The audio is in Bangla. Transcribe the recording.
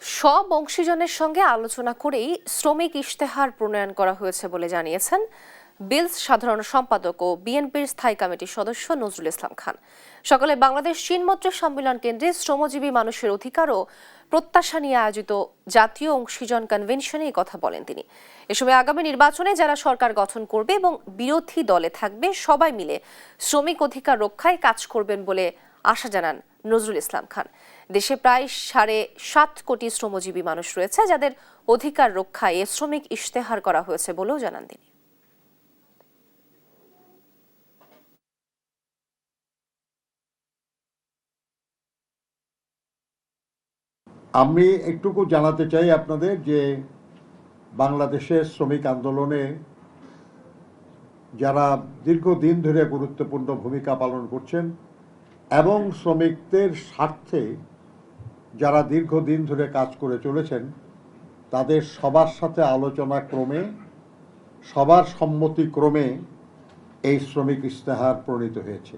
সব অংশীজনের সঙ্গে আলোচনা করেই শ্রমিক ইশতেহার প্রণয়ন করা হয়েছে বলে জানিয়েছেন বিলস সাধারণ সম্পাদক ও বিএনপির স্থায়ী কমিটির সদস্য নজরুল ইসলাম খান। সকালে বাংলাদেশ চীনমৈত্রী সম্মেলন কেন্দ্রে শ্রমজীবী মানুষের অধিকার ও প্রত্যাশা নিয়ে আয়োজিত জাতীয় অংশীজন কনভেনশনে এই কথা বলেন তিনি। এ সময় আগামী নির্বাচনে যারা সরকার গঠন করবে এবং বিরোধী দলে থাকবে সবাই মিলে শ্রমিক অধিকার রক্ষায় কাজ করবেন বলে আশা জানান নজরুল ইসলাম খান। দেশে প্রায় 7.5 কোটি শ্রমজীবী মানুষ রয়েছে যাদের অধিকার রক্ষায় শ্রমিক ইশতেহার করা হয়েছে বলেও জানান তিনি। আমি একটুকু জানাতে চাই আপনাদের যে বাংলাদেশের শ্রমিক আন্দোলনে যারা দীর্ঘদিন ধরে গুরুত্বপূর্ণ ভূমিকা পালন করছেন এবং শ্রমিকদের স্বার্থে যারা দীর্ঘদিন ধরে কাজ করে চলেছেন তাদের সবার সাথে আলোচনা ক্রমে সবার সম্মতিক্রমে এই শ্রমিক ইশতেহার প্রণীত হয়েছে।